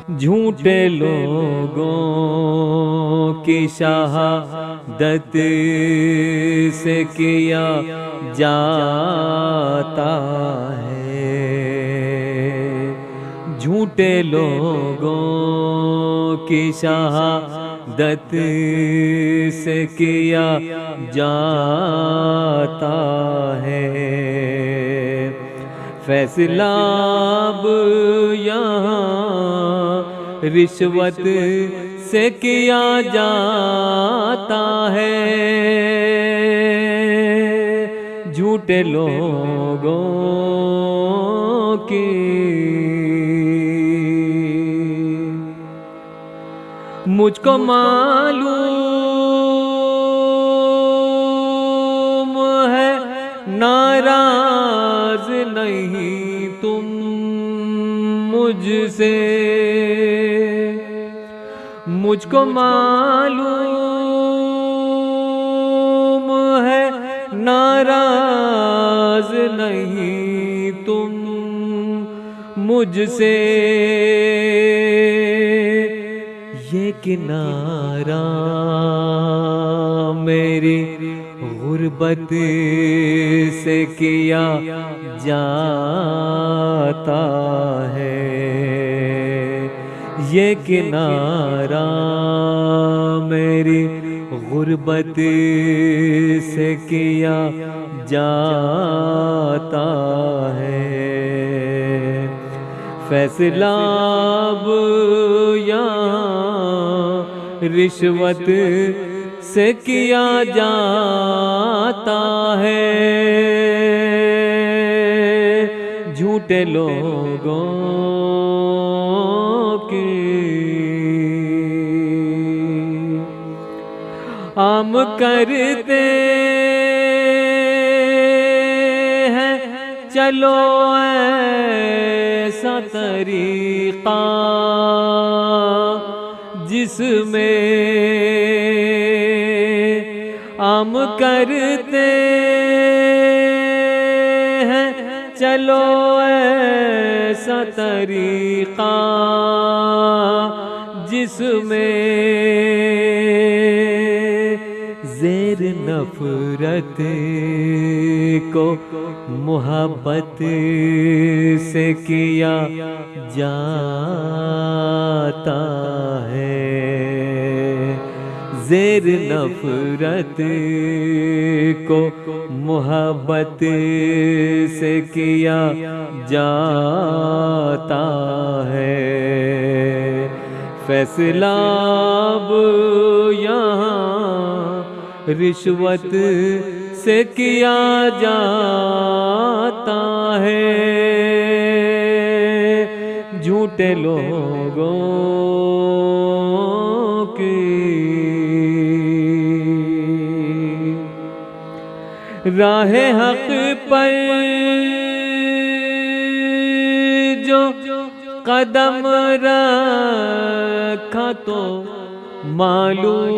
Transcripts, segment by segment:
جھوٹے لوگوں کی شہادت سے کیا جاتا ہے، جھوٹے لوگوں کی شہادت سے کیا جاتا ہے، فیصلہ اب یہاں رشوت سے کیا جاتا ہے، جھوٹے لوگوں کی مجھ کو معلوم ہے ناراض نہیں تم مجھ سے، مجھ کو معلوم ہے ناراض نہیں تم مجھ سے، یہ کنارہ میری غربت سے کیا جاتا ہے، یہ کنارہ میری غربت سے کیا جاتا ہے، فیصلہ اب یہاں رشوت سے کیا جاتا ہے، جھوٹے لوگوں کی عام کرتے ہیں چلو ایسا طریقہ جس میں عام کرتے ہیں چلو ایسا طریقہ جس میں زیر نفرت کو محبت سے کیا جاتا ہے، زیر نفرت کو محبت سے کیا جاتا ہے، فیصلہ اب یہاں رشوت سے کیا جاتا ہے، جھوٹے لوگوں کی راہ حق پر جو قدم رکھا تو معلوم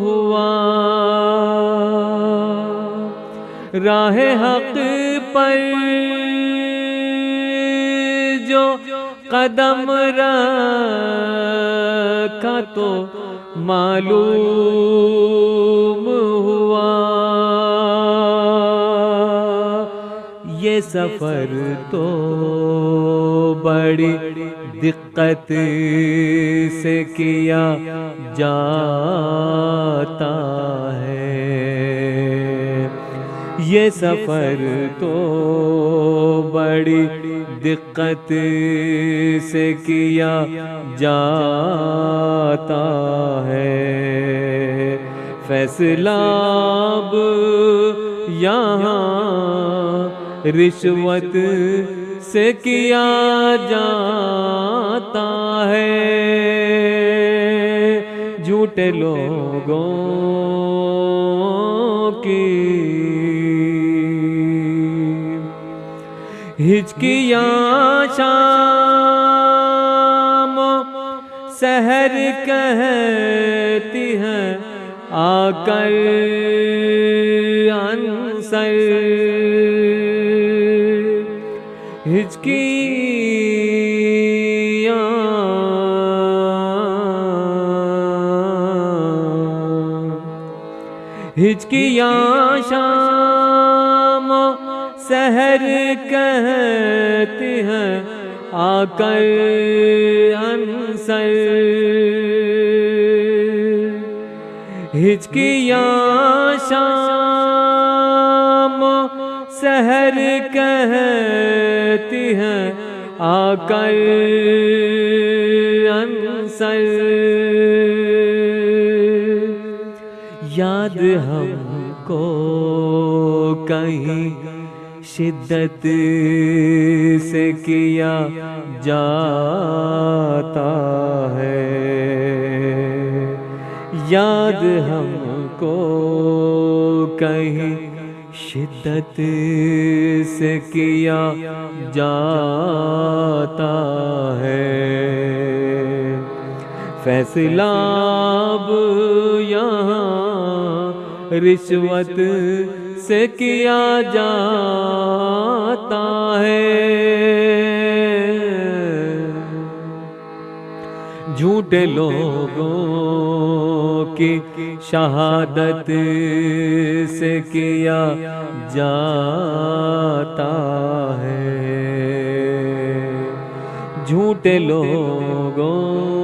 ہوا، راہ حق پر جو قدم رکھا تو معلوم ہوا، یہ سفر تو بڑی دقت سے کیا جاتا ہے، یہ سفر تو بڑی دقت سے کیا جاتا ہے، فیصلہ اب یہاں رشوت سے کیا جاتا ہے، جھوٹے لوگوں کی ہچکیاں شام سحر کہتی ہیں آ کر عنصر، ہچکی ہچکیاں شام سحر کہتی ہیں آ کر انصر، ہچکیاں شام سحر کہتی ہیں آ کر انصر، یاد ہم کو کہیں شدت سے کیا جاتا ہے، یاد ہم کو کہیں شدت سے کیا جاتا ہے، فیصلہ اب یہاں رشوت سے کیا جاتا ہے، جھوٹے لوگوں کی شہادت سے کیا جاتا ہے، جھوٹے لوگوں